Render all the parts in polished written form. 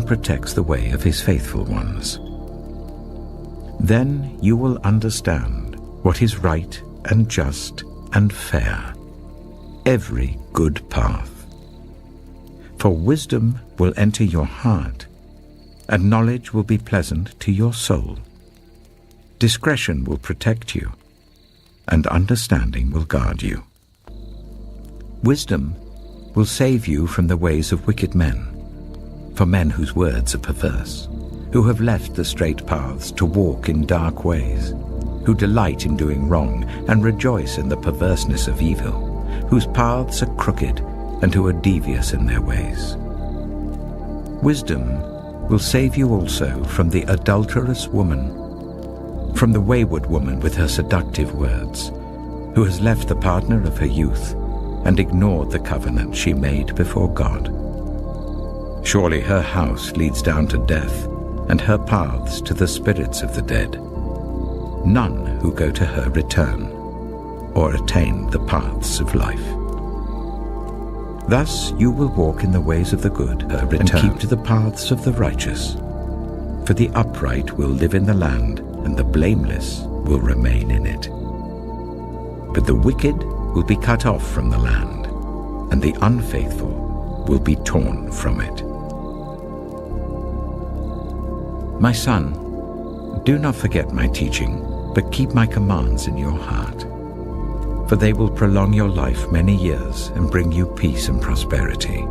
protects the way of his faithful ones. Then you will understand what is right and just and fair, every good path. For wisdom will enter your heart, and knowledge will be pleasant to your soul. Discretion will protect you, and understanding will guard you. Wisdom will save you from the ways of wicked men, for men whose words are perverse, who have left the straight paths to walk in dark ways, who delight in doing wrong and rejoice in the perverseness of evil, whose paths are crooked and who are devious in their ways. Wisdom will save you also from the adulterous woman, from the wayward woman with her seductive words, who has left the partner of her youth and ignored the covenant she made before God. Surely her house leads down to death, and her paths to the spirits of the dead. None who go to her return, or attain the paths of life. Thus you will walk in the ways of the good, and keep to the paths of the righteous. For the upright will live in the land, and the blameless will remain in it. But the wicked will be cut off from the land, and the unfaithful will be torn from it. My son, do not forget my teaching, but keep my commands in your heart. For they will prolong your life many years and bring you peace and prosperity.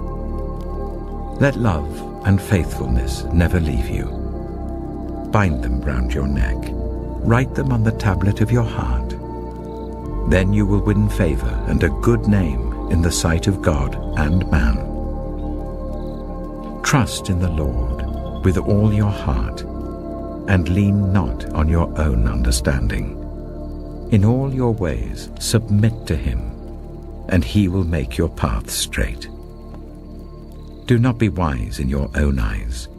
Let love and faithfulness never leave you. Bind them round your neck. Write them on the tablet of your heart. Then you will win favor and a good name in the sight of God and man. Trust in the Lord with all your heart, and lean not on your own understanding. In all your ways submit to him, and he will make your paths straight. Do not be wise in your own eyes.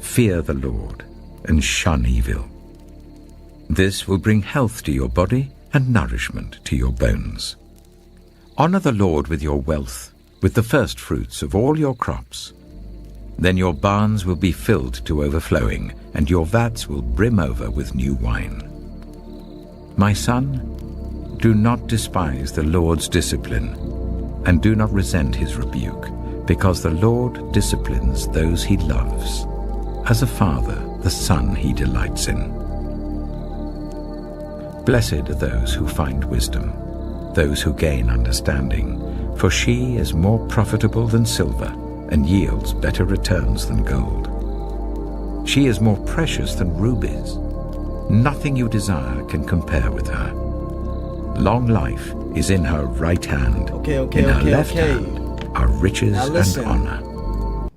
Fear the Lord and shun evil. This will bring health to your body and nourishment to your bones. Honor the Lord with your wealth, with the first fruits of all your crops. Then your barns will be filled to overflowing, and your vats will brim over with new wine. My son, do not despise the Lord's discipline, and do not resent his rebuke, because the Lord disciplines those he loves, as a father the son he delights in. Blessed are those who find wisdom, those who gain understanding, for she is more profitable than silver, and yields better returns than gold. She is more precious than rubies. Nothing you desire can compare with her. Long life is in her right hand. In her left hand are riches and honor.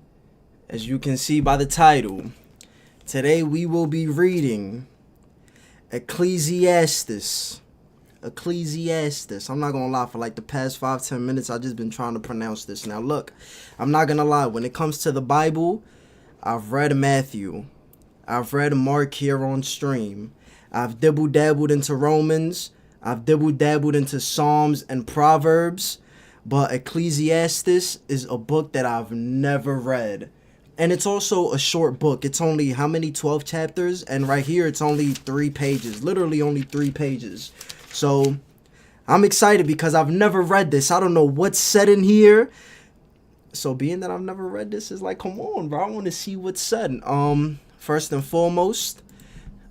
As you can see by the title, today we will be reading Ecclesiastes. Ecclesiastes. I'm not gonna lie, for like the past 5-10 minutes I've just been trying to pronounce this. Now look, I'm not gonna lie, when it comes to the Bible, I've read Matthew, I've read Mark here on stream, I've dibble-dabbled into Romans, I've dibble-dabbled into Psalms and Proverbs, but Ecclesiastes is a book that I've never read. And it's also a short book. It's only, how many, 12 chapters? And right here, it's only 3 pages. Literally only 3 pages. So, I'm excited because I've never read this. I don't know what's said in here. So, being that I've never read this, is like, come on, bro. I want to see what's said. First and foremost,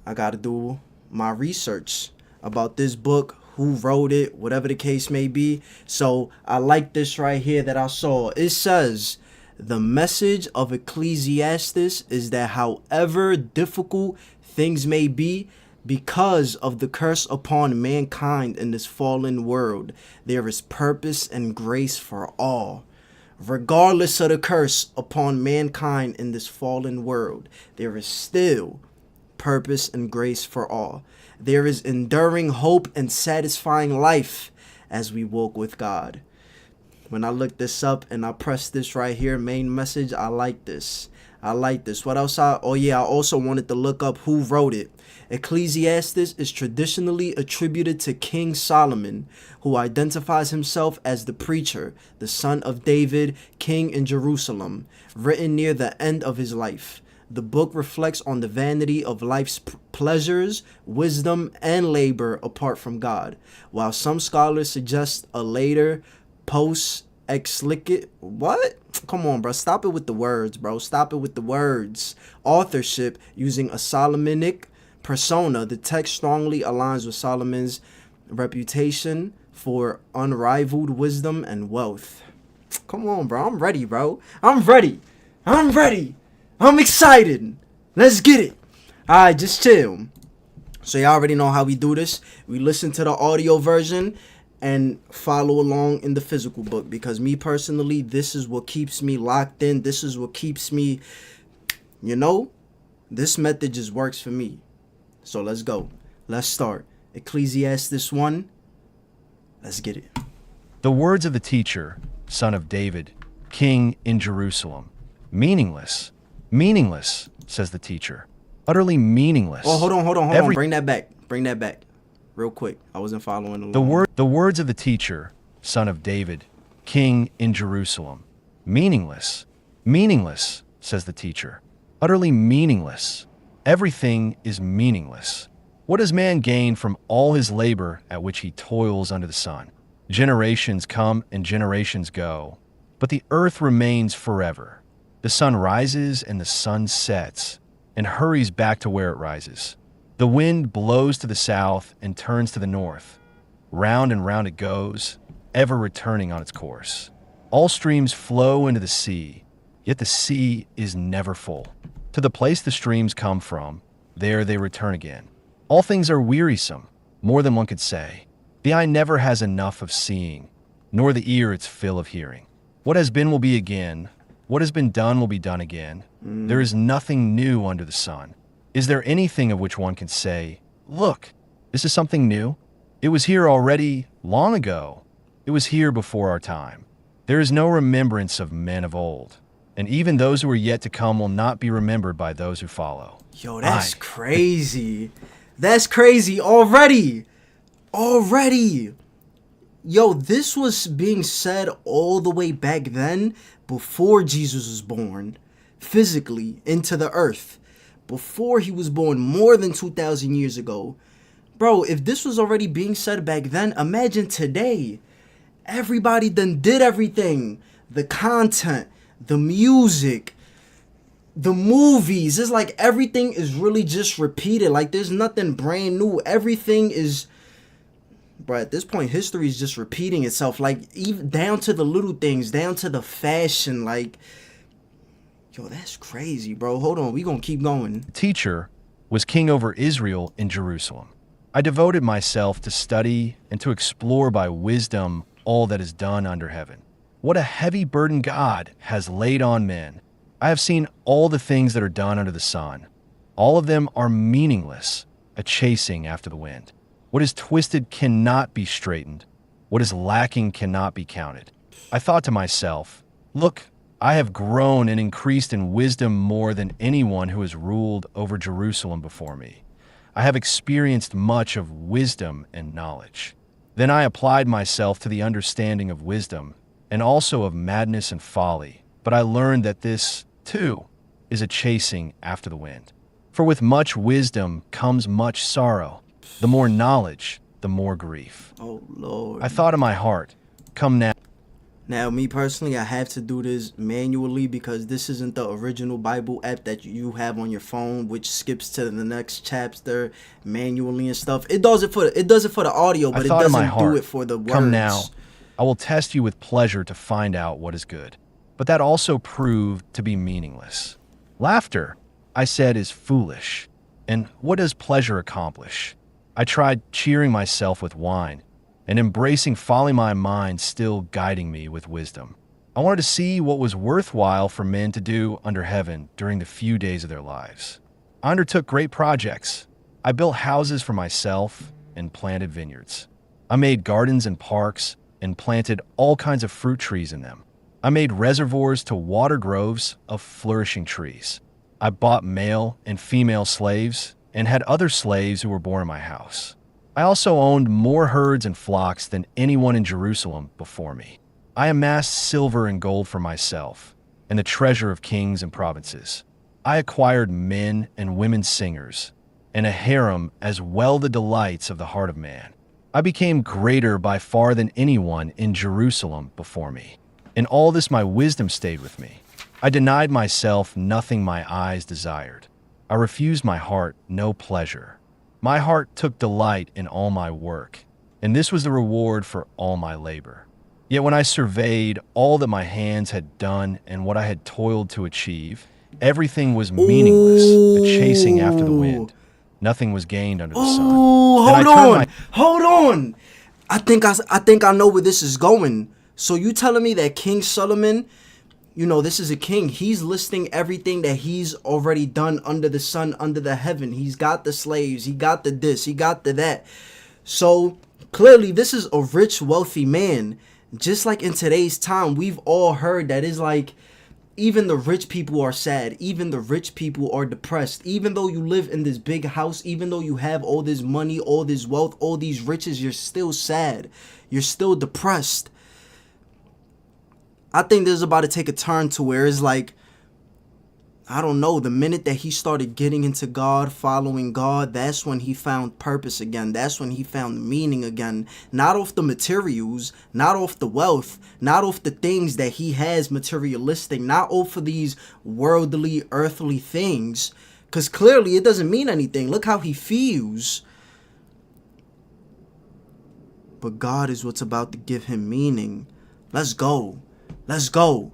I got to do my research about this book, who wrote it, whatever the case may be. So, I like this right here that I saw. It says, the message of Ecclesiastes is that however difficult things may be, because of the curse upon mankind in this fallen world, there is purpose and grace for all. Regardless of the curse upon mankind in this fallen world, there is still purpose and grace for all. There is enduring hope and satisfying life as we walk with God. When I look this up and I press this right here, main message, I like this. I like this. What else? I also wanted to look up who wrote it. Ecclesiastes is traditionally attributed to King Solomon, who identifies himself as the preacher, the son of David, king in Jerusalem, written near the end of his life. The book reflects on the vanity of life's pleasures, wisdom, and labor apart from God, while some scholars suggest a later post-exilic what? Come on, bro. Stop it with the words, bro. Stop it with the words. Authorship using a Solomonic persona. The text strongly aligns with Solomon's reputation for unrivaled wisdom and wealth. Come on, bro. I'm ready, bro. I'm ready. I'm excited. Let's get it. All right, just chill. So y'all already know how we do this. We listen to the audio version and follow along in the physical book, because me personally, this is what keeps me locked in. This is what keeps me, this method just works for me. So let's go. Let's start. Ecclesiastes 1. Let's get it. The words of the teacher, son of David, king in Jerusalem. Meaningless. Meaningless, says the teacher. Utterly meaningless. Oh, hold on. Bring that back. Real quick. I wasn't following along. The words of the teacher, son of David, king in Jerusalem. Meaningless. Meaningless, says the teacher. Utterly meaningless. Everything is meaningless. What does man gain from all his labor at which he toils under the sun? Generations come and generations go, but the earth remains forever. The sun rises and the sun sets, and hurries back to where it rises. The wind blows to the south and turns to the north. Round and round it goes, ever returning on its course. All streams flow into the sea, yet the sea is never full. To the place the streams come from, there they return again. All things are wearisome, more than one could say. The eye never has enough of seeing, nor the ear its fill of hearing. What has been will be again. What has been done will be done again. There is nothing new under the sun. Is there anything of which one can say, look, this is something new? It was here already long ago. It was here before our time. There is no remembrance of men of old, and even those who are yet to come will not be remembered by those who follow. Yo, that's crazy. That's crazy already. Yo, this was being said all the way back then, before Jesus was born, physically, into the earth. Before he was born, more than 2,000 years ago. Bro, if this was already being said back then, imagine today. Everybody done did everything. The content, the music, the movies. It's like everything is really just repeated. Like there's nothing brand new. Everything is... Bro, at this point, history is just repeating itself. Like, even down to the little things, down to the fashion. Like, yo, that's crazy, bro. Hold on, we gonna keep going. The teacher was king over Israel in Jerusalem. I devoted myself to study and to explore by wisdom all that is done under heaven. What a heavy burden God has laid on men. I have seen all the things that are done under the sun. All of them are meaningless, a chasing after the wind. What is twisted cannot be straightened. What is lacking cannot be counted. I thought to myself, look, I have grown and increased in wisdom more than anyone who has ruled over Jerusalem before me. I have experienced much of wisdom and knowledge. Then I applied myself to the understanding of wisdom and also of madness and folly. But I learned that this, too, is a chasing after the wind. For with much wisdom comes much sorrow. The more knowledge, the more grief. Oh, Lord. I thought in my heart, come now. Now, me personally, I have to do this manually because this isn't the original Bible app that you have on your phone, which skips to the next chapter manually and stuff. It does it for the audio, but it doesn't do it for the words. Come now. I will test you with pleasure to find out what is good. But that also proved to be meaningless. Laughter, I said, is foolish. And what does pleasure accomplish? I tried cheering myself with wine, and embracing folly my mind still guiding me with wisdom. I wanted to see what was worthwhile for men to do under heaven during the few days of their lives. I undertook great projects. I built houses for myself and planted vineyards. I made gardens and parks and planted all kinds of fruit trees in them. I made reservoirs to water groves of flourishing trees. I bought male and female slaves and had other slaves who were born in my house. I also owned more herds and flocks than anyone in Jerusalem before me. I amassed silver and gold for myself and the treasure of kings and provinces. I acquired men and women singers and a harem, as well the delights of the heart of man. I became greater by far than anyone in Jerusalem before me. In all this my wisdom stayed with me. I denied myself nothing my eyes desired. I refused my heart no pleasure. My heart took delight in all my work, and this was the reward for all my labor. Yet when I surveyed all that my hands had done and what I had toiled to achieve, everything was meaningless, a chasing after the wind. Nothing was gained under the sun. Oh, hold on. I think I know where this is going. So you telling me that King Solomon, you know, this is a king. He's listing everything that he's already done under the sun, under the heaven. He's got the slaves. He got the this. He got the that. So clearly this is a rich, wealthy man. Just like in today's time, we've all heard that it's like, even the rich people are sad. Even the rich people are depressed. Even though you live in this big house, even though you have all this money, all this wealth, all these riches, you're still sad. You're still depressed. I think this is about to take a turn to where it's like, I don't know, the minute that he started getting into God, following God, that's when he found purpose again. That's when he found meaning again. Not off the materials, not off the wealth, not off the things that he has materialistic, not off of these worldly, earthly things. Because clearly it doesn't mean anything. Look how he feels. But God is what's about to give him meaning. Let's go. Let's go.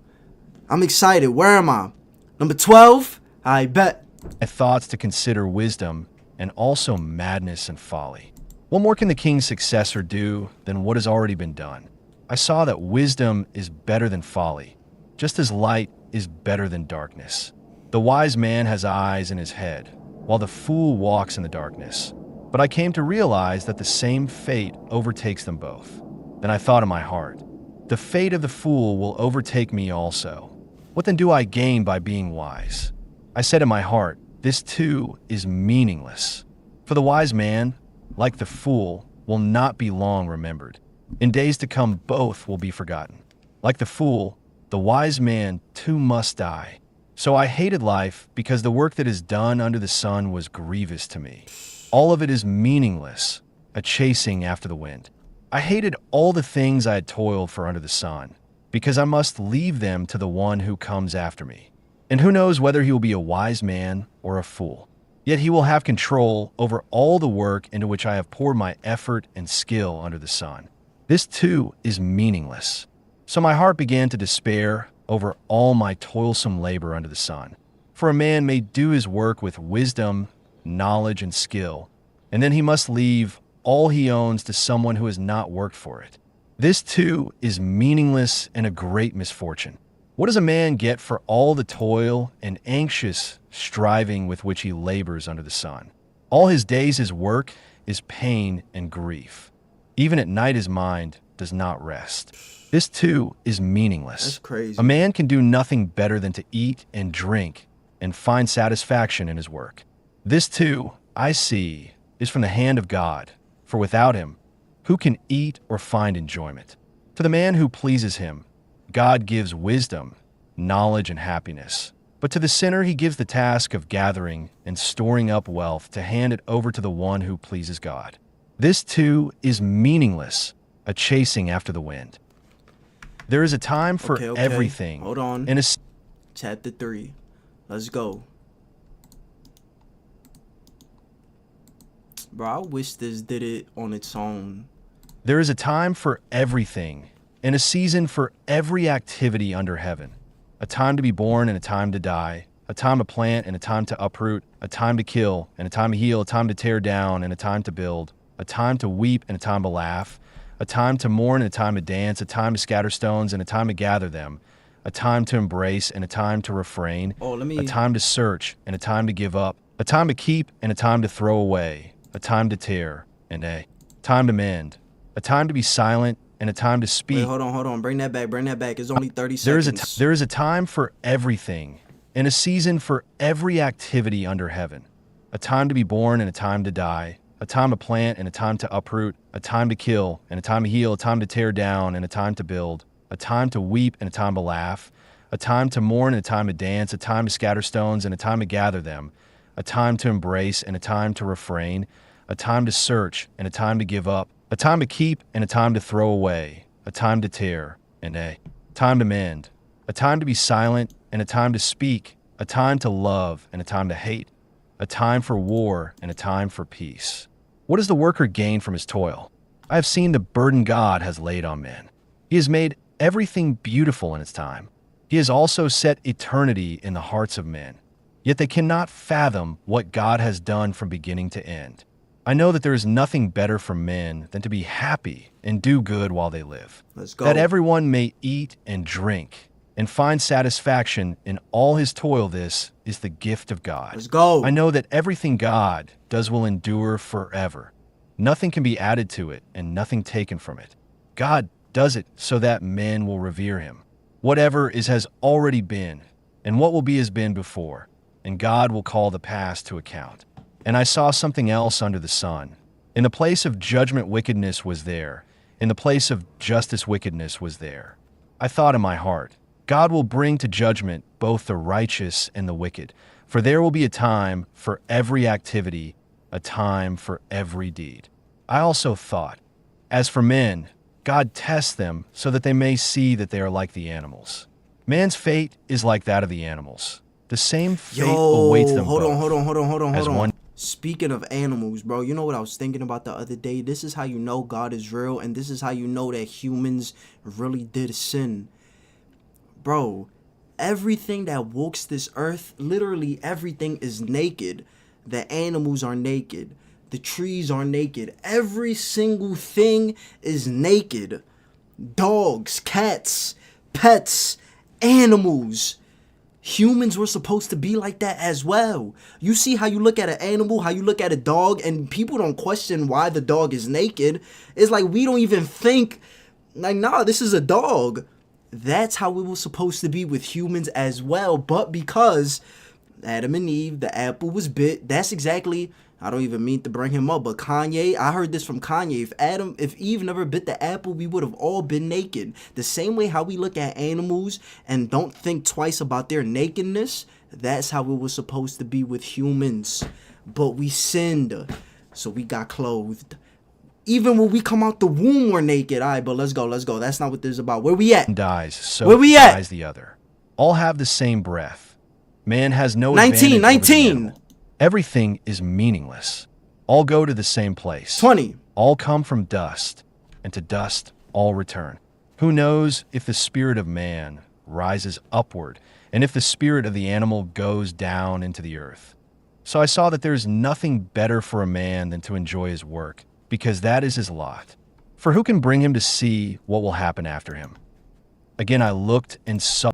I'm excited. Where am I? Number 12, I bet. My thoughts to consider wisdom and also madness and folly. What more can the king's successor do than what has already been done? I saw that wisdom is better than folly, just as light is better than darkness. The wise man has eyes in his head, while the fool walks in the darkness. But I came to realize that the same fate overtakes them both. Then I thought in my heart, the fate of the fool will overtake me also. What then do I gain by being wise? I said in my heart, this too is meaningless. For the wise man, like the fool, will not be long remembered. In days to come, both will be forgotten. Like the fool, the wise man too must die. So I hated life because the work that is done under the sun was grievous to me. All of it is meaningless, a chasing after the wind. I hated all the things I had toiled for under the sun, because I must leave them to the one who comes after me. And who knows whether he will be a wise man or a fool. Yet he will have control over all the work into which I have poured my effort and skill under the sun. This too is meaningless. So my heart began to despair over all my toilsome labor under the sun. For a man may do his work with wisdom, knowledge, and skill, and then he must leave all he owns to someone who has not worked for it. This too is meaningless and a great misfortune. What does a man get for all the toil and anxious striving with which he labors under the sun? All his days his work is pain and grief. Even at night his mind does not rest. This too is meaningless. That's crazy. A man can do nothing better than to eat and drink and find satisfaction in his work. This too, I see, is from the hand of God, for without him, who can eat or find enjoyment? To the man who pleases him, God gives wisdom, knowledge, and happiness. But to the sinner he gives the task of gathering and storing up wealth to hand it over to the one who pleases God. This too is meaningless, a chasing after the wind. There is a time for everything. Hold on. In Chapter 3. Let's go. Bro, I wish this did it on its own. There is a time for everything, and a season for every activity under heaven. A time to be born and a time to die, a time to plant and a time to uproot, a time to kill and a time to heal, a time to tear down and a time to build, a time to weep and a time to laugh, a time to mourn and a time to dance, a time to scatter stones and a time to gather them, a time to embrace and a time to refrain, a time to search and a time to give up, a time to keep and a time to throw away, a time to tear and a time to mend, a time to be silent and a time to Wait, speak. hold on. Bring that back. It's only 30 There seconds. is a time for everything, and a season for every activity under heaven. A time to be born and a time to die. A time to plant and a time to uproot. A time to kill and a time to heal. A time to tear down and a time to build. A time to weep and a time to laugh. A time to mourn and a time to dance. A time to scatter stones and a time to gather them. A time to embrace and a time to refrain. A time to search and a time to give up. A time to keep and a time to throw away. A time to tear and a time to mend. A time to be silent and a time to speak. A time to love and a time to hate. A time for war and a time for peace. What does the worker gain from his toil? I have seen the burden God has laid on men. He has made everything beautiful in its time. He has also set eternity in the hearts of men. Yet they cannot fathom what God has done from beginning to end. I know that there is nothing better for men than to be happy and do good while they live. Let's go. That everyone may eat and drink and find satisfaction in all his toil. This is the gift of God. Let's go. I know that everything God does will endure forever. Nothing can be added to it and nothing taken from it. God does it so that men will revere him. Whatever is has already been, and what will be has been before, and God will call the past to account. And I saw something else under the sun. In the place of judgment, wickedness was there. In the place of justice, wickedness was there. I thought in my heart, God will bring to judgment both the righteous and the wicked, for there will be a time for every activity, a time for every deed. I also thought, as for men, God tests them so that they may see that they are like the animals. Man's fate is like that of the animals. The same fate awaits them hold both. on. As one Speaking of animals, bro, you know what I was thinking about the other day? This is how you know God is real, and this is how you know that humans really did sin. Bro, everything that walks this earth, literally everything is naked. The animals are naked. The trees are naked. Every single thing is naked. Dogs, cats, pets, animals. Humans were supposed to be like that as well. You see how you look at an animal, how you look at a dog, and people don't question why the dog is naked. It's like we don't even think, like, nah, this is a dog. That's how we were supposed to be with humans as well. But because Adam and Eve, the apple was bit, that's exactly, I don't even mean to bring him up, but Kanye, I heard this from Kanye. If Eve never bit the apple, we would have all been naked. The same way how we look at animals and don't think twice about their nakedness, that's how it was supposed to be with humans. But we sinned, so we got clothed. Even when we come out the womb, we're naked. All right, but let's go. That's not what this is about. Where we at? dies, so Where we at? dies the other. All have the same breath. Man has no 19, advantage over the 19. animal. Everything is meaningless. All go to the same place. 20. All come from dust, and to dust all return. Who knows if the spirit of man rises upward, and if the spirit of the animal goes down into the earth? So I saw that there is nothing better for a man than to enjoy his work, because that is his lot. For who can bring him to see what will happen after him? Again I looked and saw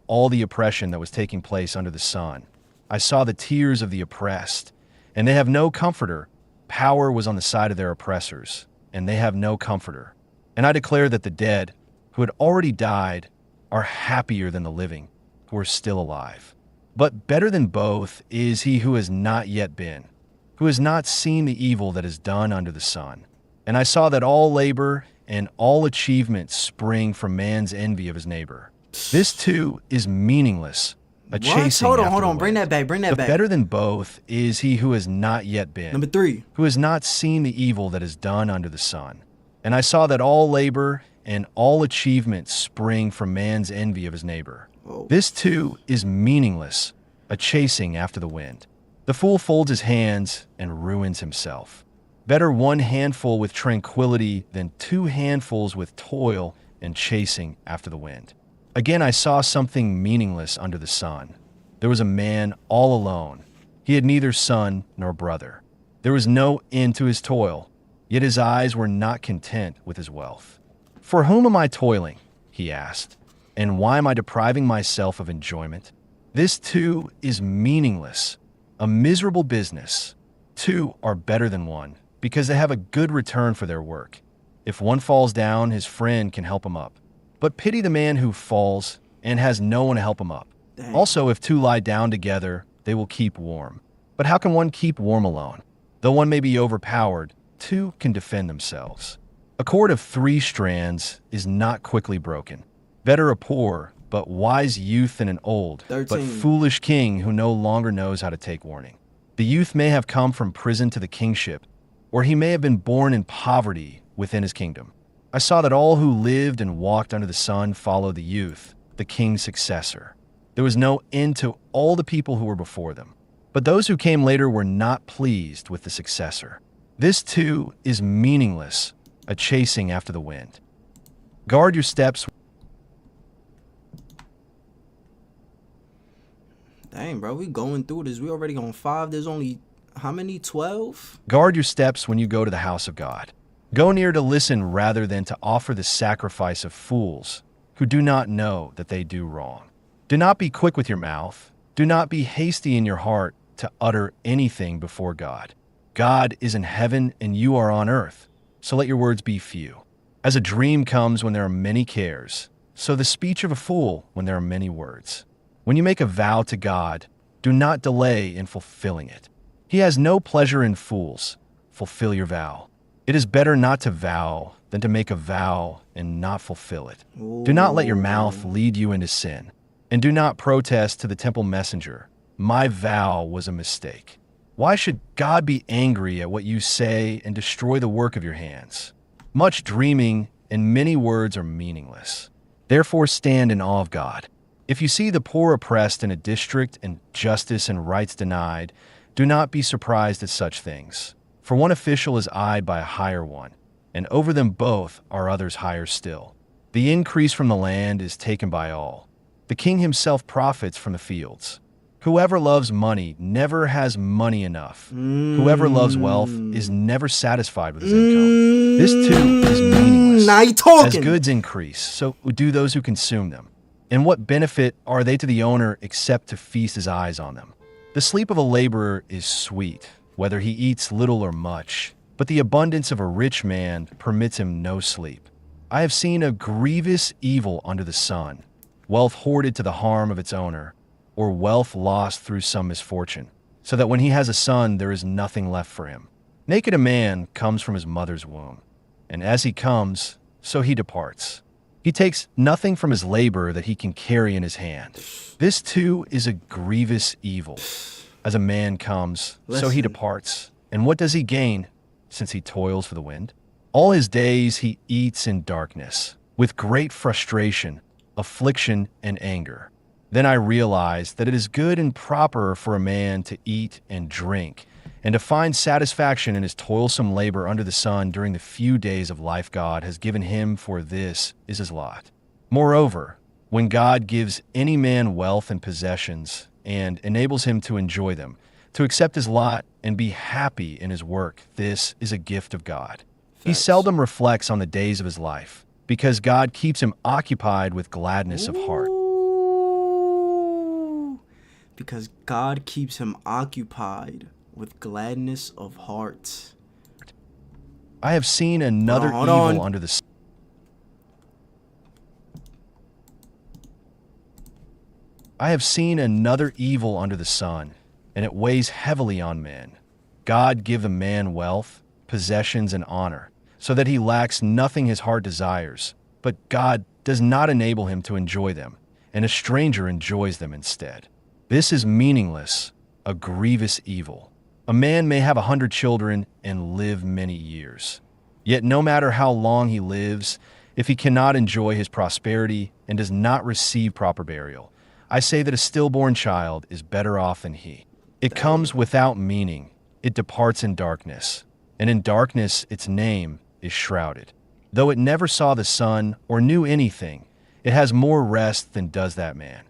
all the oppression that was taking place under the sun. I saw the tears of the oppressed, and they have no comforter. Power was on the side of their oppressors, and they have no comforter. And I declare that the dead, who had already died, are happier than the living, who are still alive. But better than both is he who has not yet been, who has not seen the evil that is done under the sun. And I saw that all labor and all achievement spring from man's envy of his neighbor. This too is meaningless, a chasing Hold after the on. Bring wind. that back. But better than both is he who has not yet been, Number 3. who has not seen the evil that is done under the sun. And I saw that all labor and all achievement spring from man's envy of his neighbor. Oh. This too is meaningless, a chasing after the wind. The fool folds his hands and ruins himself. Better one handful with tranquility than 2 handfuls with toil and chasing after the wind. Again I saw something meaningless under the sun. There was a man all alone. He had neither son nor brother. There was no end to his toil, yet his eyes were not content with his wealth. For whom am I toiling? He asked, and why am I depriving myself of enjoyment? This too is meaningless, a miserable business. 2 are better than 1, because they have a good return for their work. If one falls down, his friend can help him up. But pity the man who falls and has no one to help him up. Dang. Also, if two lie down together, they will keep warm. But how can one keep warm alone? Though one may be overpowered, two can defend themselves. A cord of 3 strands is not quickly broken. Better a poor, but wise youth than an old, 13. but foolish king who no longer knows how to take warning. The youth may have come from prison to the kingship, or he may have been born in poverty within his kingdom. I saw that all who lived and walked under the sun followed the youth, the king's successor. There was no end to all the people who were before them. But those who came later were not pleased with the successor. This too is meaningless, a chasing after the wind. Guard your steps. Dang, bro, we going through this. We already on 5. There's only, how many? 12? Guard your steps when you go to the house of God. Go near to listen rather than to offer the sacrifice of fools who do not know that they do wrong. Do not be quick with your mouth. Do not be hasty in your heart to utter anything before God. God is in heaven and you are on earth, so let your words be few. As a dream comes when there are many cares, so the speech of a fool when there are many words. When you make a vow to God, do not delay in fulfilling it. He has no pleasure in fools. Fulfill your vow. It is better not to vow than to make a vow and not fulfill it. Do not let your mouth lead you into sin, and do not protest to the temple messenger, "My vow was a mistake." Why should God be angry at what you say and destroy the work of your hands? Much dreaming and many words are meaningless. Therefore stand in awe of God. If you see the poor oppressed in a district and justice and rights denied, do not be surprised at such things. For one official is eyed by a higher one, and over them both are others higher still. The increase from the land is taken by all. The king himself profits from the fields. Whoever loves money never has money enough. Whoever loves wealth is never satisfied with his income. This too is meaningless. Now you talking. As goods increase, so do those who consume them. And what benefit are they to the owner except to feast his eyes on them? The sleep of a laborer is sweet, whether he eats little or much, but the abundance of a rich man permits him no sleep. I have seen a grievous evil under the sun, wealth hoarded to the harm of its owner, or wealth lost through some misfortune, so that when he has a son, there is nothing left for him. Naked a man comes from his mother's womb, and as he comes, so he departs. He takes nothing from his labor that he can carry in his hand. This too is a grievous evil. As a man comes, so he departs. And what does he gain, since he toils for the wind? All his days he eats in darkness, with great frustration, affliction, and anger. Then I realized that it is good and proper for a man to eat and drink, and to find satisfaction in his toilsome labor under the sun during the few days of life God has given him, for this is his lot. Moreover, when God gives any man wealth and possessions, and enables him to enjoy them, to accept his lot and be happy in his work, this is a gift of God. He seldom reflects on the days of his life, because God keeps him occupied with gladness of heart. Because God keeps him occupied with gladness of heart. I have seen another Hold evil on. under the sun. I have seen another evil under the sun, and it weighs heavily on men. God give the man wealth, possessions, and honor, so that he lacks nothing his heart desires, but God does not enable him to enjoy them, and a stranger enjoys them instead. This is meaningless, a grievous evil. A man may have 100 children and live many years. Yet no matter how long he lives, if he cannot enjoy his prosperity and does not receive proper burial, I say that a stillborn child is better off than he. It comes without meaning. It departs in darkness, and in darkness its name is shrouded. Though it never saw the sun or knew anything, it has more rest than does that man.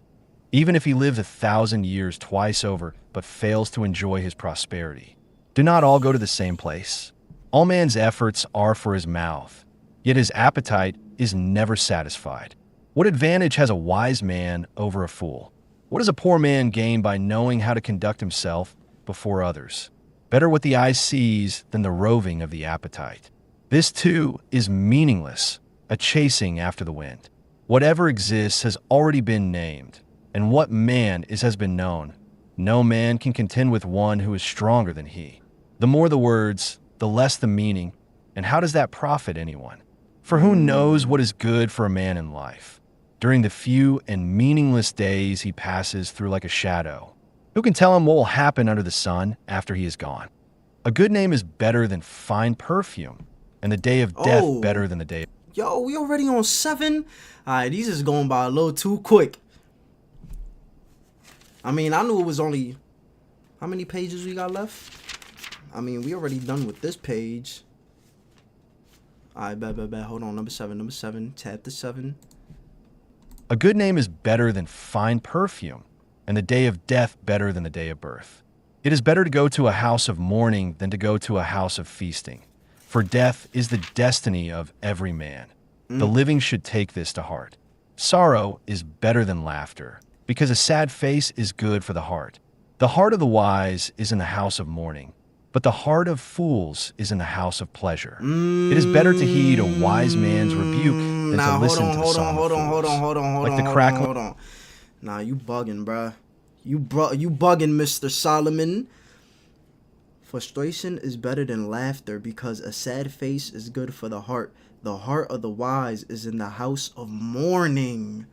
Even if he lives 1,000 years twice over, but fails to enjoy his prosperity. Do not all go to the same place? All man's efforts are for his mouth, yet his appetite is never satisfied. What advantage has a wise man over a fool? What does a poor man gain by knowing how to conduct himself before others? Better what the eye sees than the roving of the appetite. This too is meaningless, a chasing after the wind. Whatever exists has already been named, and what man is has been known. No man can contend with one who is stronger than he. The more the words, the less the meaning, and how does that profit anyone? For who knows what is good for a man in life? During the few and meaningless days he passes through like a shadow, who can tell him what will happen under the sun after he is gone? A good name is better than fine perfume, and the day of death better than the day. Yo, we already on 7? Alright, these is going by a little too quick. I mean, I knew it was only... How many pages we got left? I mean, we already done with this page. Alright, bet. Hold on, number 7. Tap the 7. A good name is better than fine perfume, and the day of death better than the day of birth. It is better to go to a house of mourning than to go to a house of feasting, for death is the destiny of every man. The living should take this to heart. Sorrow is better than laughter, because a sad face is good for the heart. The heart of the wise is in the house of mourning, but the heart of fools is in the house of pleasure. It is better to heed a wise man's rebuke than to listen to the song of fools. Like the crackling. Nah, you bugging, bruh. You bugging, Mr. Solomon. Frustration is better than laughter because a sad face is good for the heart. The heart of the wise is in the house of mourning.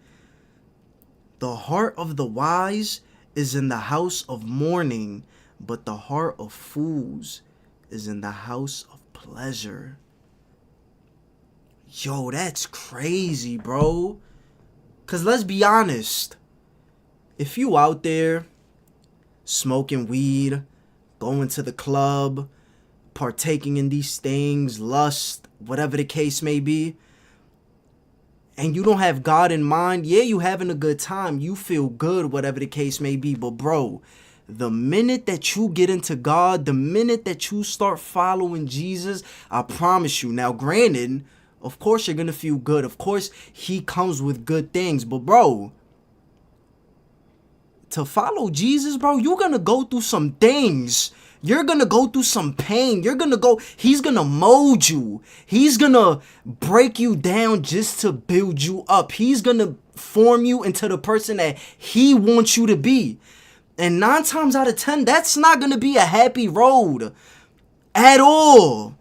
The heart of the wise is in the house of mourning, but the heart of fools is in the house of pleasure. Yo, that's crazy, bro. Because let's be honest. If you out there smoking weed, going to the club, partaking in these things, lust, whatever the case may be, and you don't have God in mind, yeah, you having a good time. You feel good, whatever the case may be. But bro, the minute that you get into God, the minute that you start following Jesus, I promise you. Now, granted, of course you're going to feel good. Of course, he comes with good things. But bro, to follow Jesus, bro, you're going to go through some things. You're going to go through some pain. He's going to mold you. He's going to break you down just to build you up. He's going to form you into the person that he wants you to be. And 9 times out of 10, that's not going to be a happy road at all.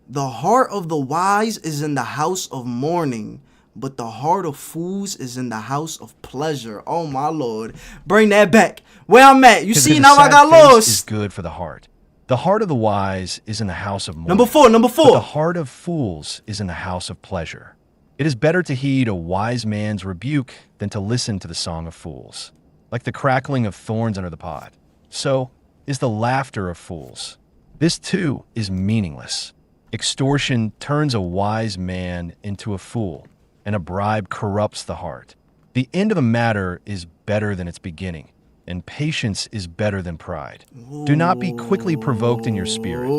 The heart of the wise is in the house of mourning, but the heart of fools is in the house of pleasure. Oh my Lord. Bring that back. Where I'm at. You see, now I got lost. Is good for the heart. The heart of the wise is in the house of mourning. Number 4. But the heart of fools is in the house of pleasure. It is better to heed a wise man's rebuke than to listen to the song of fools. Like the crackling of thorns under the pod, so is the laughter of fools. This too is meaningless. Extortion turns a wise man into a fool, and a bribe corrupts the heart. The end of the matter is better than its beginning, and patience is better than pride. Do not be quickly provoked in your spirit,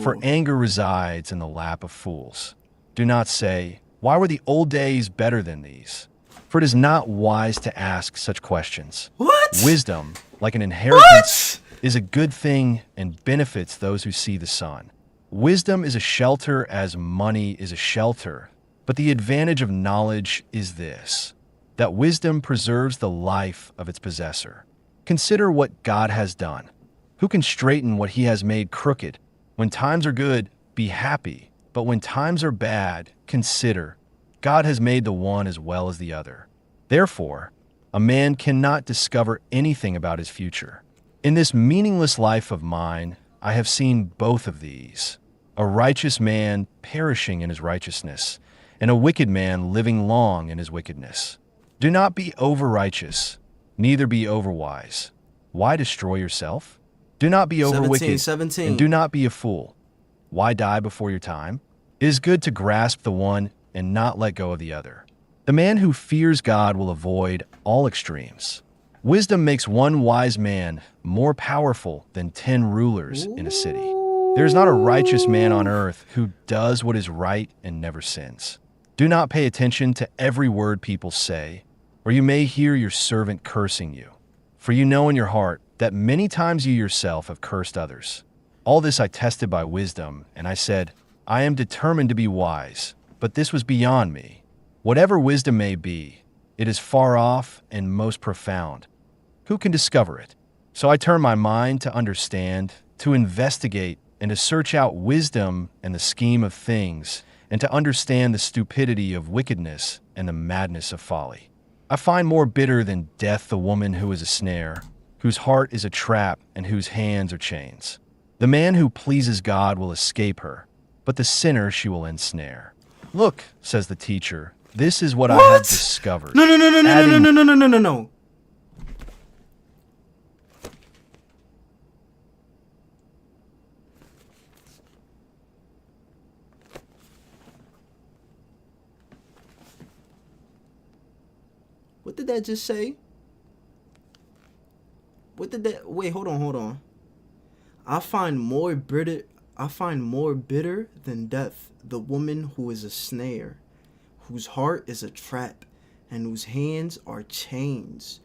for anger resides in the lap of fools. Do not say, "Why were the old days better than these?" For it is not wise to ask such questions. What? Wisdom, like an inheritance, is a good thing and benefits those who see the sun. Wisdom is a shelter as money is a shelter, but the advantage of knowledge is this, that wisdom preserves the life of its possessor. Consider what God has done. Who can straighten what he has made crooked? When times are good, be happy, but when times are bad, consider, God has made the one as well as the other. Therefore, a man cannot discover anything about his future. In this meaningless life of mine, I have seen both of these, a righteous man perishing in his righteousness, and a wicked man living long in his wickedness. Do not be over-righteous, neither be over-wise. Why destroy yourself? Do not be over-wicked, 17. and do not be a fool. Why die before your time? It is good to grasp the one and not let go of the other. The man who fears God will avoid all extremes. Wisdom makes one wise man more powerful than 10 rulers in a city. There is not a righteous man on earth who does what is right and never sins. Do not pay attention to every word people say, or you may hear your servant cursing you. For you know in your heart that many times you yourself have cursed others. All this I tested by wisdom, and I said, I am determined to be wise, but this was beyond me. Whatever wisdom may be, it is far off and most profound. Who can discover it? So I turned my mind to understand, to investigate, and to search out wisdom and the scheme of things, and to understand the stupidity of wickedness and the madness of folly. I find more bitter than death the woman who is a snare, whose heart is a trap, and whose hands are chains. The man who pleases God will escape her, but the sinner she will ensnare. Look, says the teacher, this is what I have discovered. No. What did that just say? What did that... Wait, hold on. I find more bitter than death the woman who is a snare, whose heart is a trap, and whose hands are chains.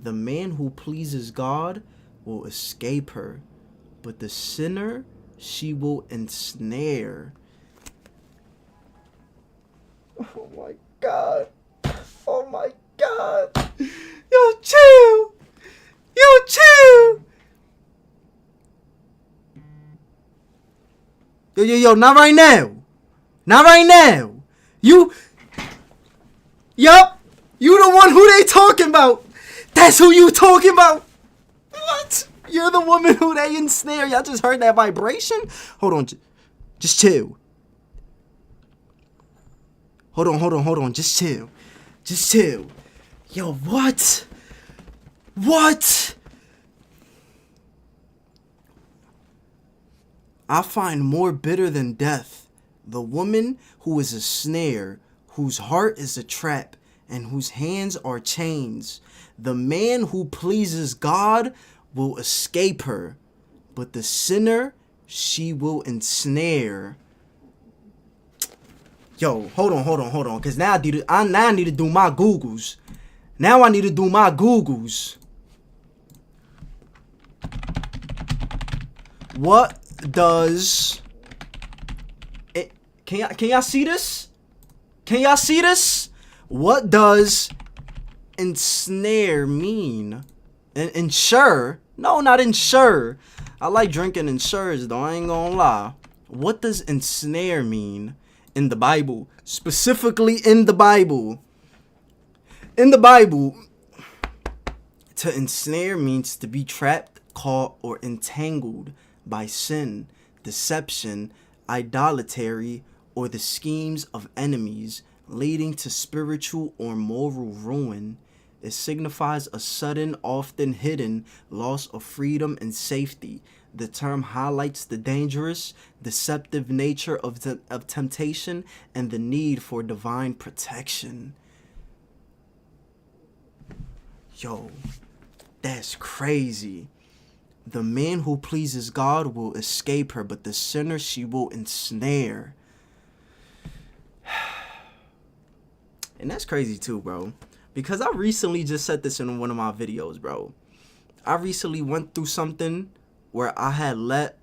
The man who pleases God will escape her, but the sinner she will ensnare. Oh my God. Oh my God. Yo, chill. Yo, not right now. You the one who they talking about. That's who you talking about. What? You're the woman who they ensnare. Y'all just heard that vibration? Hold on. Just chill. Hold on. Just chill. Yo, what? I find more bitter than death the woman who is a snare, whose heart is a trap, and whose hands are chains. The man who pleases God will escape her, but the sinner she will ensnare. Yo, hold on, because now I need to do my Googles. What does it... Can y'all see this? What does ensnare mean? Ensure? No, not ensure. I like drinking ensures though, I ain't gonna lie. What does ensnare mean in the Bible? Specifically in the Bible. To ensnare means to be trapped, caught, or entangled by sin, deception, idolatry, or the schemes of enemies, leading to spiritual or moral ruin. It signifies a sudden, often hidden, loss of freedom and safety. The term highlights the dangerous, deceptive nature of temptation and the need for divine protection. Yo, that's crazy. The man who pleases God will escape her, but the sinner she will ensnare. And that's crazy too, bro. Because I recently just said this in one of my videos, bro. I recently went through something where I had let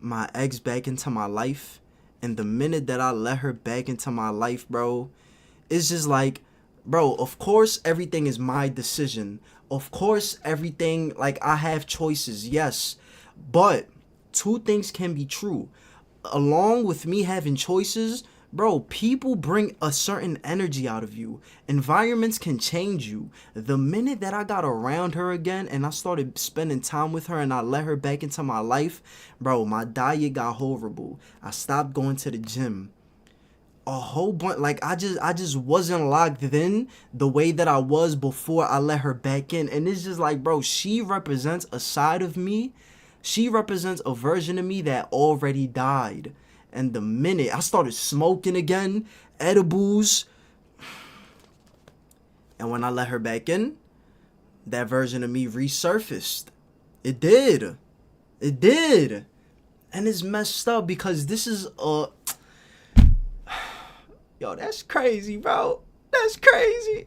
my ex back into my life. And the minute that I let her back into my life, bro, it's just like, bro, of course everything is my decision. Of course everything, like, I have choices, yes. But two things can be true. Along with me having choices, bro, people bring a certain energy out of you. Environments can change you. The minute that I got around her again and I started spending time with her and I let her back into my life, bro, my diet got horrible. I stopped going to the gym. A whole bunch, like, I just wasn't locked in the way that I was before I let her back in. And it's just like, bro, she represents a side of me. She represents a version of me that already died. And the minute I started smoking again, edibles, and when I let her back in, that version of me resurfaced. It did. And it's messed up because this is a... Yo, that's crazy, bro. That's crazy.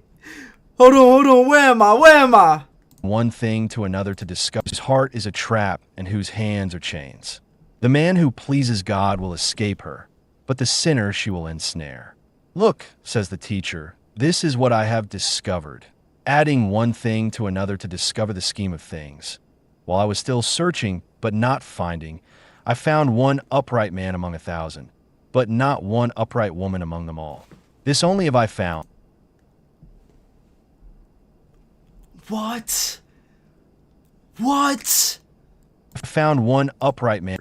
Hold on. Where am I? One thing to another to discover. Whose heart is a trap and whose hands are chains. The man who pleases God will escape her, but the sinner she will ensnare. Look, says the teacher, this is what I have discovered, adding one thing to another to discover the scheme of things. While I was still searching, but not finding, I found one upright man among 1,000, but not one upright woman among them all. This only have I found. What? What? I found one upright man,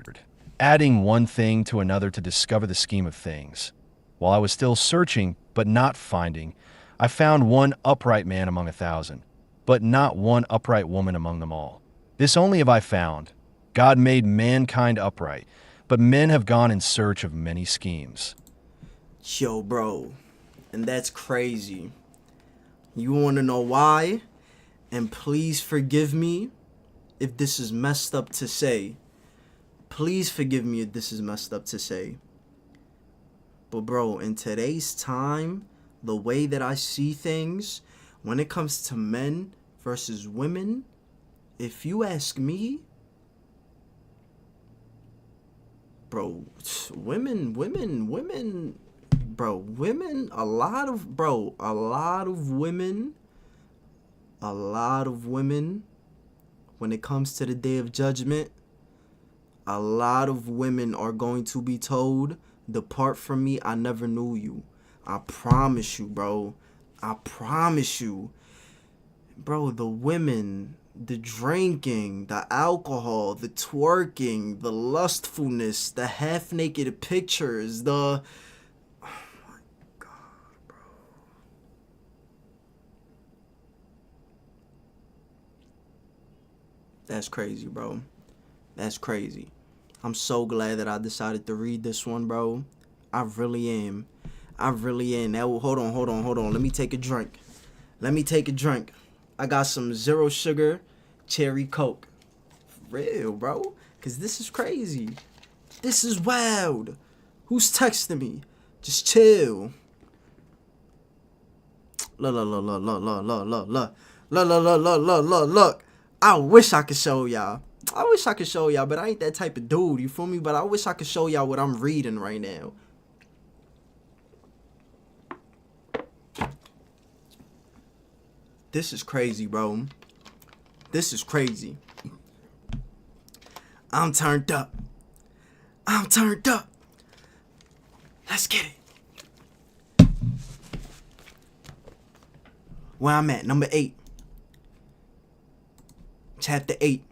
adding one thing to another to discover the scheme of things. While I was still searching, but not finding, I found one upright man among 1,000, but not one upright woman among them all. This only have I found. God made mankind upright, but men have gone in search of many schemes. Yo, bro. And that's crazy. You want to know why? And please forgive me if this is messed up to say. Please forgive me if this is messed up to say. But bro, in today's time, the way that I see things, when it comes to men versus women, if you ask me, bro, women, bro, women, a lot of women, when it comes to the day of judgment, a lot of women are going to be told, depart from me, I never knew you. I promise you, bro. I promise you. Bro, the women, the drinking, the alcohol, the twerking, the lustfulness, the half-naked pictures, the... Oh my God, bro. That's crazy, bro. That's crazy. I'm so glad that I decided to read this one, bro. I really am. Now, hold on. Let me take a drink. I got some 0 sugar cherry Coke. For real, bro. Because this is crazy. This is wild. Who's texting me? Just chill. Look. I wish I could show y'all. But I ain't that type of dude, you feel me? But I wish I could show y'all what I'm reading right now. This is crazy, bro. This is crazy. I'm turned up. Let's get it. Where I'm at, number 8. Chapter 8.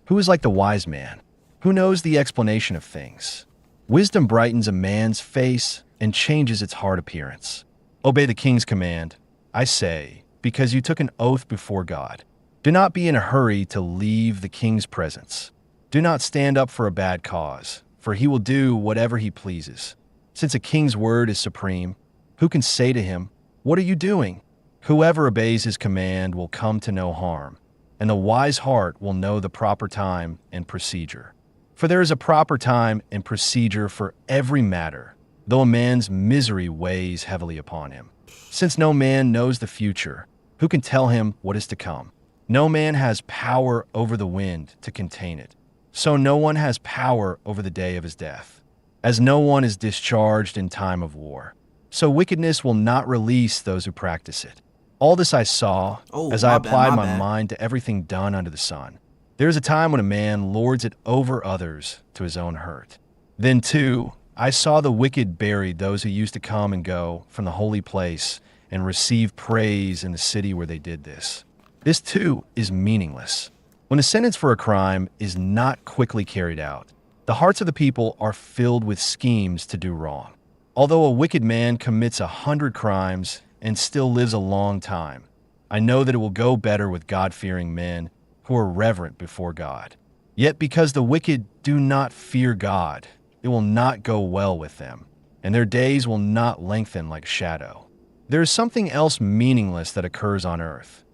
Who is like the wise man, who knows the explanation of things? Wisdom brightens a man's face and changes its hard appearance. Obey the king's command, I say, because you took an oath before God. Do not be in a hurry to leave the king's presence. Do not stand up for a bad cause, for he will do whatever he pleases. Since a king's word is supreme, who can say to him, what are you doing? Whoever obeys his command will come to no harm, and the wise heart will know the proper time and procedure. For there is a proper time and procedure for every matter, though a man's misery weighs heavily upon him. Since no man knows the future, who can tell him what is to come? No man has power over the wind to contain it, so no one has power over the day of his death. As no one is discharged in time of war, so wickedness will not release those who practice it. All this I saw as I applied my mind to everything done under the sun. There is a time when a man lords it over others to his own hurt. Then, too, I saw the wicked buried those who used to come and go from the holy place and receive praise in the city where they did this. This, too, is meaningless. When a sentence for a crime is not quickly carried out, the hearts of the people are filled with schemes to do wrong. Although a wicked man commits 100 crimes and still lives a long time, I know that it will go better with God-fearing men who are reverent before God. Yet because the wicked do not fear God, it will not go well with them, and their days will not lengthen like a shadow. There is something else meaningless that occurs on earth.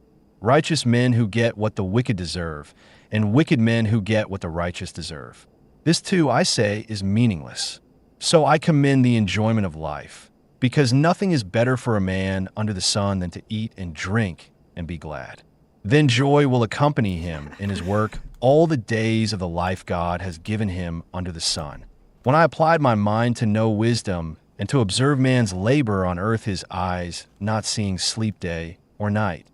Righteous men who get what the wicked deserve, and wicked men who get what the righteous deserve. This too, I say, is meaningless. So I commend the enjoyment of life, because nothing is better for a man under the sun than to eat and drink and be glad. Then joy will accompany him in his work all the days of the life God has given him under the sun. When I applied my mind to know wisdom and to observe man's labor on earth, his eyes not seeing sleep day or night,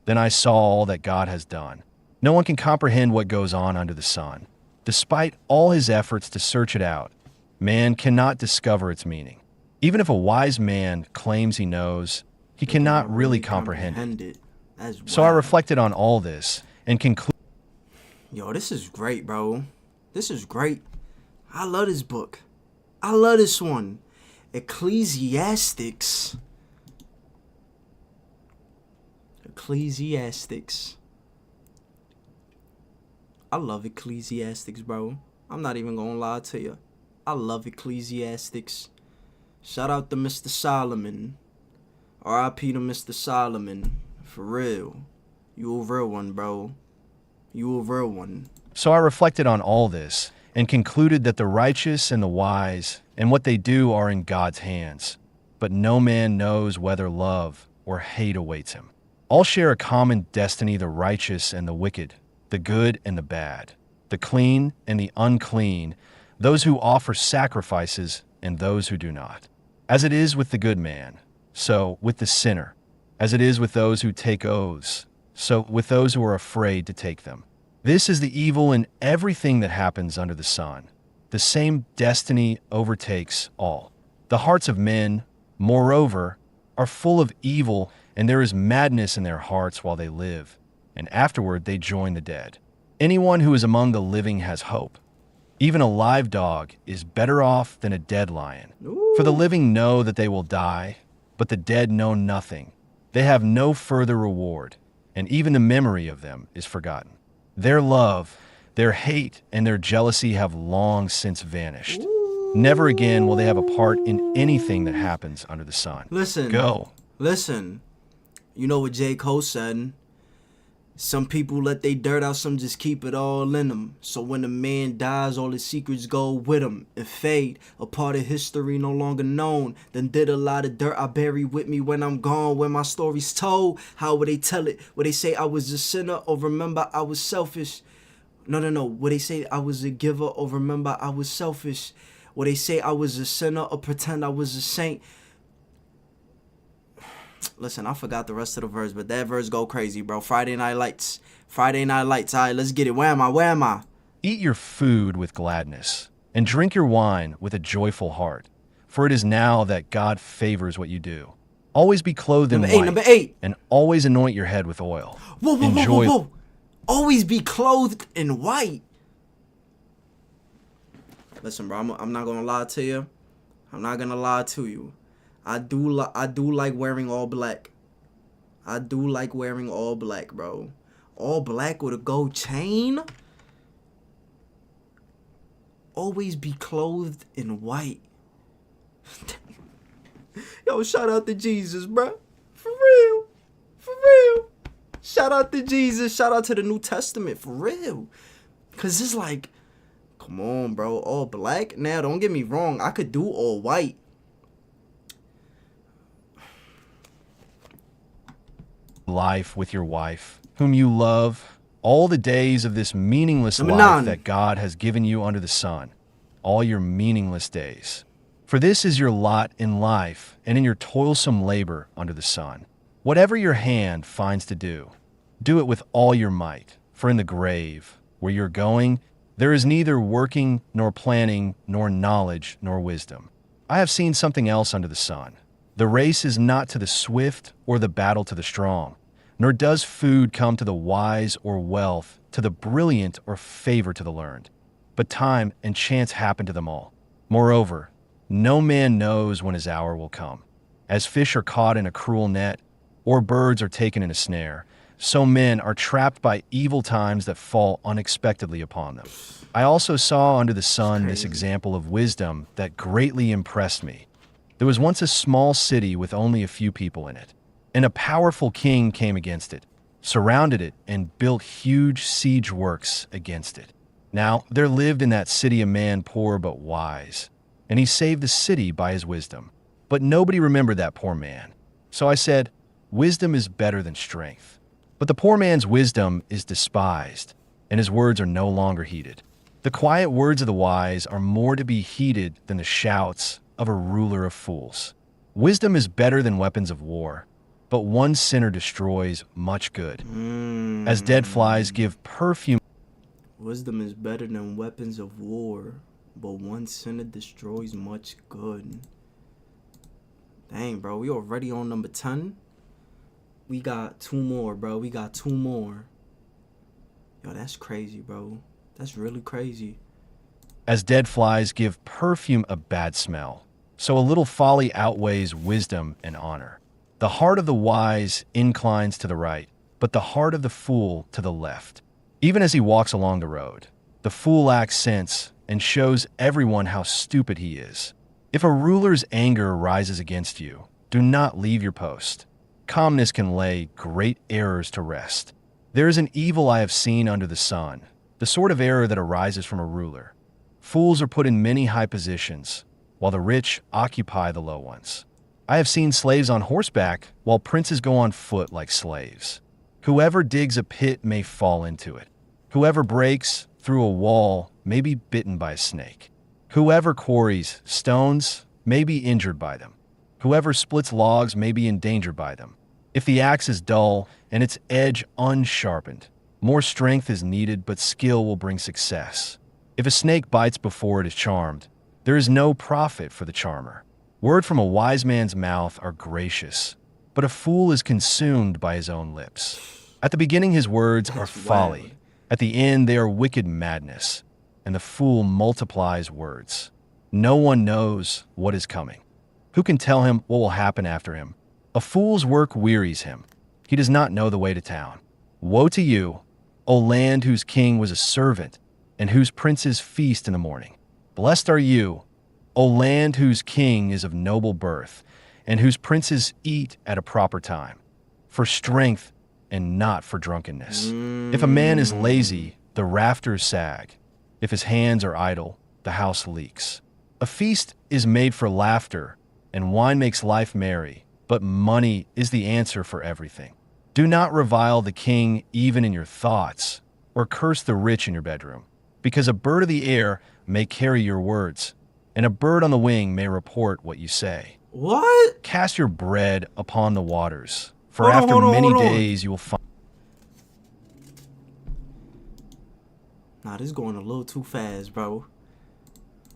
then I saw all that God has done. No one can comprehend what goes on under the sun. Despite all his efforts to search it out, man cannot discover its meaning. Even if a wise man claims he knows, he cannot really comprehend it. So I reflected on all this and concluded. Yo, this is great, bro. This is great. I love this book. I love this one. Ecclesiastes. Ecclesiastes. I love Ecclesiastes, bro. I'm not even gonna lie to you. I love Ecclesiastes. Shout out to Mr. Solomon. R.I.P. to Mr. Solomon. For real. You a real one, bro. You a real one. So I reflected on all this and concluded that the righteous and the wise and what they do are in God's hands. But no man knows whether love or hate awaits him. All share a common destiny, the righteous and the wicked, the good and the bad, the clean and the unclean, those who offer sacrifices and those who do not. As it is with the good man, so with the sinner. As it is with those who take oaths, so with those who are afraid to take them. This is the evil in everything that happens under the sun. The same destiny overtakes all. The hearts of men, moreover, are full of evil, and there is madness in their hearts while they live, and afterward they join the dead. Anyone who is among the living has hope. Even a live dog is better off than a dead lion. For the living know that they will die, but the dead know nothing. They have no further reward, and even the memory of them is forgotten. Their love, their hate, and their jealousy have long since vanished. Never again will they have a part in anything that happens under the sun. Listen. Go. Listen. You know what J. Cole said? Some people let they dirt out, some just keep it all in them. So when a man dies, all his secrets go with him and fade. A part of history no longer known. Then did a lot of dirt I bury with me when I'm gone. When my story's told, how would they tell it? Would they say I was a sinner or remember I was selfish? No. Would they say I was a giver or remember I was selfish? Would they say I was a sinner or pretend I was a saint? Listen, I forgot the rest of the verse, but that verse go crazy, bro. Friday Night Lights. Friday Night Lights. All right, let's get it. Where am I? Eat your food with gladness, and drink your wine with a joyful heart, for it is now that God favors what you do. Always be clothed in white, number 8. and always anoint your head with oil. Whoa. Always be clothed in white. Listen, bro, I'm not going to lie to you. I'm not going to lie to you. I do like wearing all black. I do like wearing all black, bro. All black with a gold chain. Always be clothed in white. Yo, shout out to Jesus, bro. For real. Shout out to Jesus. Shout out to the New Testament. For real. Because it's like, come on, bro. All black? Now, don't get me wrong. I could do all white. Life with your wife, whom you love, all the days of this meaningless Number life 9. that God has given you under the sun, all your meaningless days. For this is your lot in life and in your toilsome labor under the sun. Whatever your hand finds to do, do it with all your might, for in the grave, where you're going, there is neither working, nor planning, nor knowledge, nor wisdom. I have seen something else under the sun. The race is not to the swift or the battle to the strong, nor does food come to the wise or wealth to the brilliant or favor to the learned. But time and chance happen to them all. Moreover, no man knows when his hour will come. As fish are caught in a cruel net, or birds are taken in a snare, so men are trapped by evil times that fall unexpectedly upon them. I also saw under the sun this example of wisdom that greatly impressed me. There was once a small city with only a few people in it, and a powerful king came against it, surrounded it, and built huge siege works against it. Now there lived in that city a man poor but wise, and he saved the city by his wisdom. But nobody remembered that poor man. So I said, wisdom is better than strength. But the poor man's wisdom is despised, and his words are no longer heeded. The quiet words of the wise are more to be heeded than the shouts of a ruler of fools. Wisdom is better than weapons of war, but one sinner destroys much good. As dead flies give perfume. Wisdom is better than weapons of war, but one sinner destroys much good. Dang, bro, we already on number 10. We got 2 more, bro. We got 2 more. Yo, that's crazy, bro. That's really crazy. As dead flies give perfume a bad smell, so a little folly outweighs wisdom and honor. The heart of the wise inclines to the right, but the heart of the fool to the left. Even as he walks along the road, the fool lacks sense and shows everyone how stupid he is. If a ruler's anger rises against you, do not leave your post. Calmness can lay great errors to rest. There is an evil I have seen under the sun, the sort of error that arises from a ruler. Fools are put in many high positions, while the rich occupy the low ones. I have seen slaves on horseback, while princes go on foot like slaves. Whoever digs a pit may fall into it. Whoever breaks through a wall may be bitten by a snake. Whoever quarries stones may be injured by them. Whoever splits logs may be endangered by them. If the axe is dull and its edge unsharpened, more strength is needed, but skill will bring success. If a snake bites before it is charmed, there is no profit for the charmer. Words from a wise man's mouth are gracious, but a fool is consumed by his own lips. At the beginning his words are folly. Wild. At the end they are wicked madness, and the fool multiplies words. No one knows what is coming. Who can tell him what will happen after him? A fool's work wearies him. He does not know the way to town. Woe to you, O land whose king was a servant, and whose princes feast in the morning. Blessed are you, O land whose king is of noble birth, and whose princes eat at a proper time, for strength and not for drunkenness. If a man is lazy, the rafters sag. If his hands are idle, the house leaks. A feast is made for laughter, and wine makes life merry, but money is the answer for everything. Do not revile the king even in your thoughts, or curse the rich in your bedroom, because a bird of the air may carry your words, and a bird on the wing may report what you say. What? Cast your bread upon the waters, for Hold on, after hold on, many hold on. days you will find. Nah, this is going a little too fast, bro.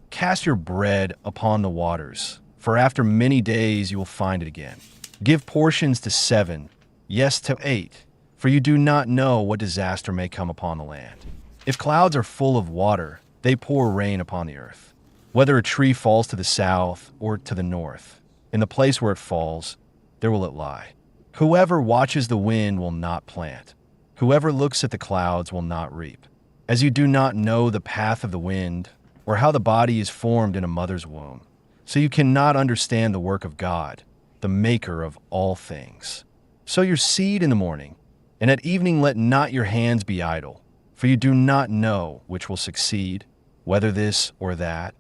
Cast your bread upon the waters, for after many days you will find it again. Give portions to 7, yes, to 8, for you do not know what disaster may come upon the land. If clouds are full of water, they pour rain upon the earth. Whether a tree falls to the south or to the north, in the place where it falls, there will it lie. Whoever watches the wind will not plant. Whoever looks at the clouds will not reap. As you do not know the path of the wind, or how the body is formed in a mother's womb, so you cannot understand the work of God, the maker of all things. Sow your seed in the morning, and at evening let not your hands be idle, for you do not know which will succeed, whether this or that,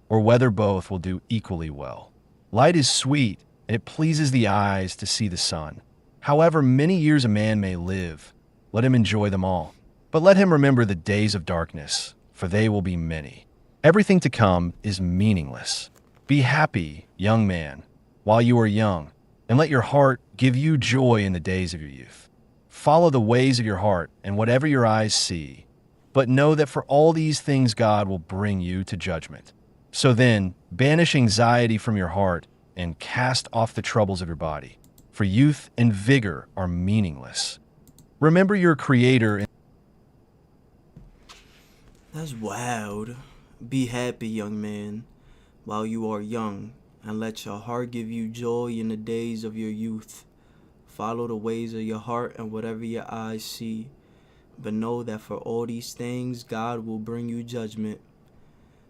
or whether both will do equally well. Light is sweet, and it pleases the eyes to see the sun. However many years a man may live, let him enjoy them all. But let him remember the days of darkness, for they will be many. Everything to come is meaningless. Be happy, young man, while you are young, and let your heart give you joy in the days of your youth. Follow the ways of your heart and whatever your eyes see, but know that for all these things God will bring you to judgment. So then, banish anxiety from your heart and cast off the troubles of your body, for youth and vigor are meaningless. Remember your Creator. That's wild. Be happy, young man, while you are young, and let your heart give you joy in the days of your youth. Follow the ways of your heart and whatever your eyes see, but know that for all these things God will bring you judgment.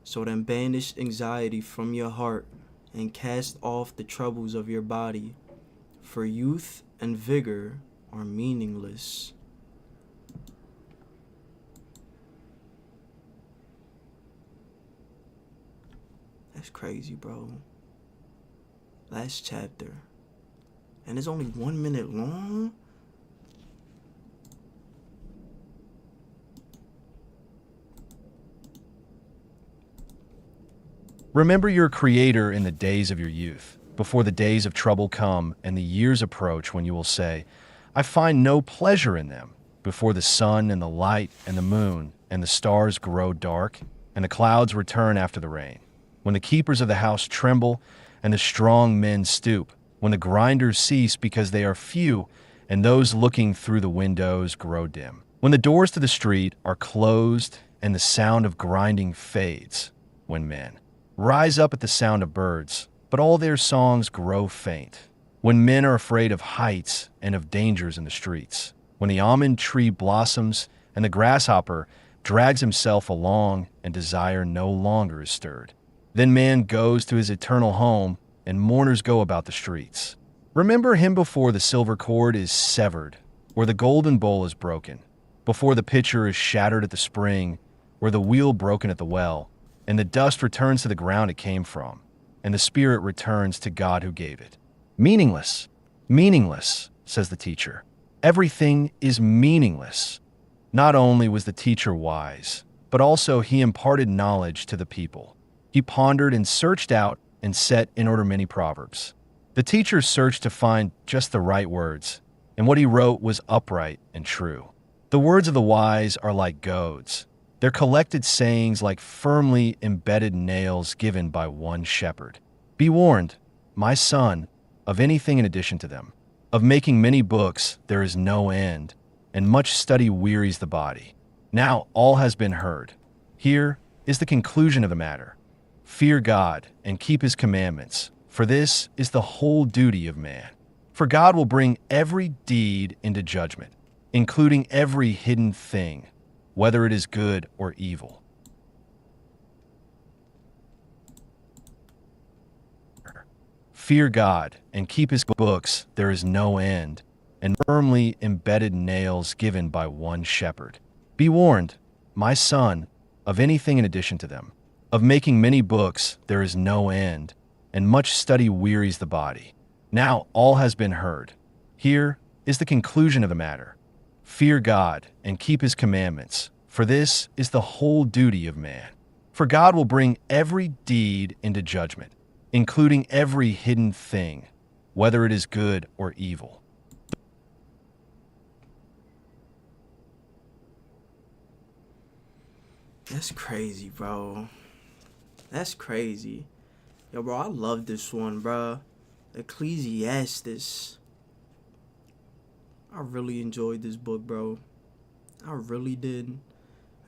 So then banish anxiety from your heart and cast off the troubles of your body, for youth and vigor are meaningless. That's crazy, bro. Last chapter. And it's only 1 minute long? Remember your Creator in the days of your youth, before the days of trouble come and the years approach when you will say, I find no pleasure in them, before the sun and the light and the moon and the stars grow dark and the clouds return after the rain, when the keepers of the house tremble and the strong men stoop, when the grinders cease because they are few and those looking through the windows grow dim, when the doors to the street are closed and the sound of grinding fades, when men rise up at the sound of birds, but all their songs grow faint, when men are afraid of heights and of dangers in the streets, when the almond tree blossoms and the grasshopper drags himself along and desire no longer is stirred. Then man goes to his eternal home and mourners go about the streets. Remember him before the silver cord is severed, or the golden bowl is broken, before the pitcher is shattered at the spring, or the wheel broken at the well, and the dust returns to the ground it came from, and the spirit returns to God who gave it. Meaningless, meaningless, says the teacher. Everything is meaningless. Not only was the teacher wise, but also he imparted knowledge to the people. He pondered and searched out and set in order many proverbs. The teacher searched to find just the right words, and what he wrote was upright and true. The words of the wise are like goads, their collected sayings like firmly embedded nails given by one shepherd. Be warned, my son, of anything in addition to them. Of making many books there is no end, and much study wearies the body. Now all has been heard. Here is the conclusion of the matter. Fear God and keep his commandments, for this is the whole duty of man. For God will bring every deed into judgment, including every hidden thing, whether it is good or evil. Fear God and keep his books, there is no end, and firmly embedded nails given by one shepherd. Be warned, my son, of anything in addition to them. Of making many books there is no end, and much study wearies the body. Now all has been heard. Here is the conclusion of the matter. Fear God and keep his commandments, for this is the whole duty of man. For God will bring every deed into judgment, including every hidden thing, whether it is good or evil. That's crazy, bro. That's crazy. Yo, bro, I love this one, bro. Ecclesiastes. I really enjoyed this book, bro. I really did.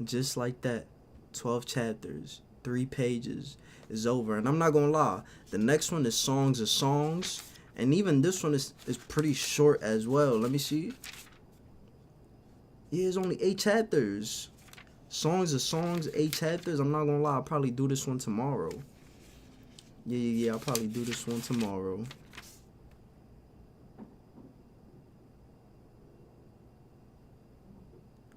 Just like that. 12 chapters. 3 pages. Is over. And I'm not gonna lie. The next one is Songs of Songs. And even this one is pretty short as well. Let me see. Yeah, it's only 8 chapters. Songs of Songs, 8 chapters. I'm not gonna lie. I'll probably do this one tomorrow. Yeah. I'll probably do this one tomorrow.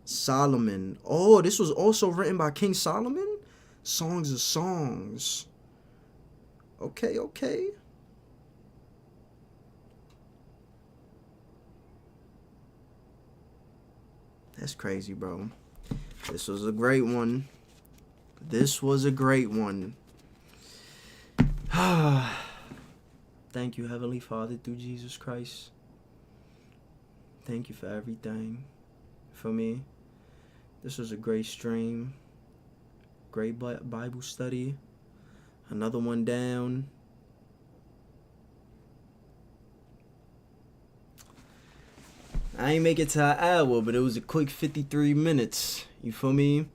Solomon. Oh, this was also written by King Solomon? Songs of Songs. Okay. That's crazy, bro. This was a great one. Thank you, Heavenly Father, through Jesus Christ. Thank you for everything. For me, this was a great stream. Great Bible study. Another one down. I ain't make it to an hour, but it was a quick 53 minutes. You feel me?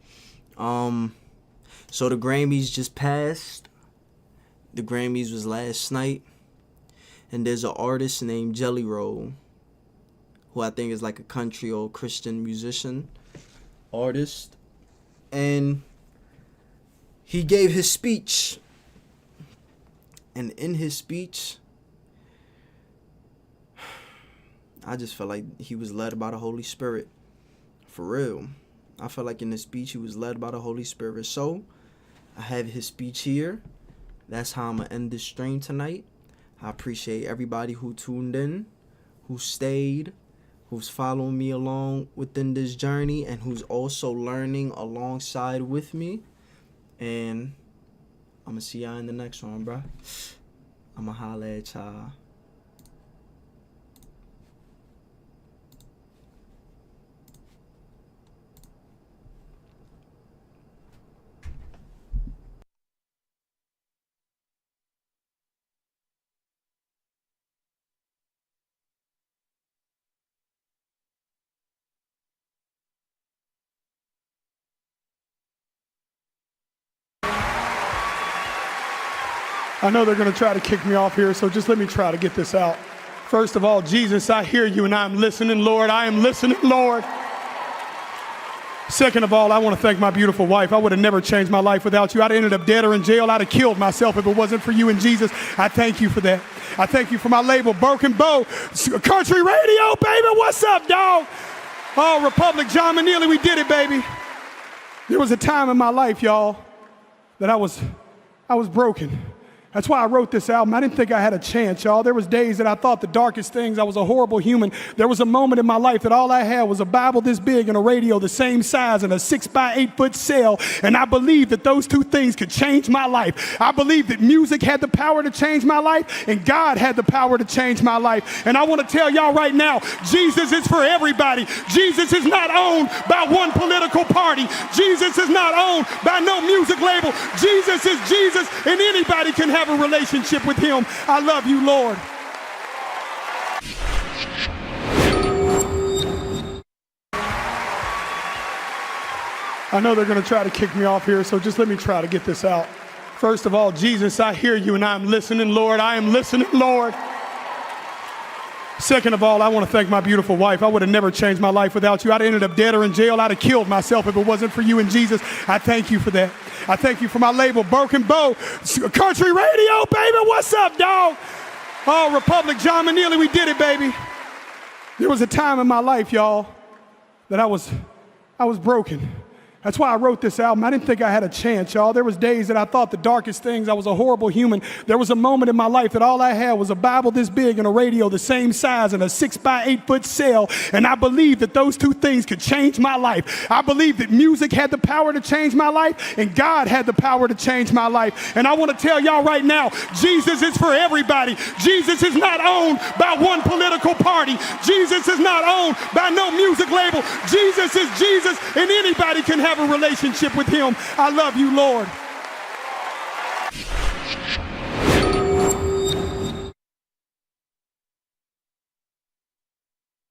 So the Grammys just passed. The Grammys was last night. And there's an artist named Jelly Roll, who I think is like a country or Christian musician artist. And he gave his speech. And in his speech, I just felt like he was led by the Holy Spirit. For real. I felt like in his speech he was led by the Holy Spirit. So, I have his speech here. That's how I'm going to end this stream tonight. I appreciate everybody who tuned in, who stayed, who's following me along within this journey, and who's also learning alongside with me. And I'm going to see y'all in the next one, bro. I'm going to holla at y'all. I know they're going to try to kick me off here, so just let me try to get this out. First of all, Jesus, I hear you and I'm listening, Lord. I am listening, Lord. Second of all, I want to thank my beautiful wife. I would have never changed my life without you. I'd have ended up dead or in jail. I'd have killed myself if it wasn't for you and Jesus. I thank you for that. I thank you for my label, Broken Bow, Country Radio, baby. What's up, dog? Oh, Republic, John Manili, we did it, baby. There was a time in my life, y'all, that I was broken. That's why I wrote this album. I didn't think I had a chance, y'all. There was days that I thought the darkest things. I was a horrible human. There was a moment in my life that all I had was a Bible this big and a radio the same size and a 6x8 foot cell. And I believed that those two things could change my life. I believed that music had the power to change my life and God had the power to change my life. And I want to tell y'all right now, Jesus is for everybody. Jesus is not owned by one political party. Jesus is not owned by no music label. Jesus is Jesus, and anybody can have a relationship with him. I love you, Lord. I know they're going to try to kick me off here, so just let me try to get this out. First of all, Jesus, I hear you and I'm listening, Lord. I am listening, Lord. Second of all, I want to thank my beautiful wife. I would have never changed my life without you. I'd have ended up dead or in jail. I'd have killed myself if it wasn't for you and Jesus. I thank you for that. I thank you for my label, Broken Bow, Country Radio, baby. What's up, dog? Oh, Republic, John Manili, we did it, baby. There was a time in my life, y'all, that I was broken. That's why I wrote this album. I didn't think I had a chance, y'all. There was days that I thought the darkest things. I was a horrible human. There was a moment in my life that all I had was a Bible this big and a radio the same size and a 6x8 foot cell. And I believed that those two things could change my life. I believed that music had the power to change my life and God had the power to change my life. And I want to tell y'all right now, Jesus is for everybody. Jesus is not owned by one political party. Jesus is not owned by no music label. Jesus is Jesus, and anybody can have a relationship with him. I love you, Lord.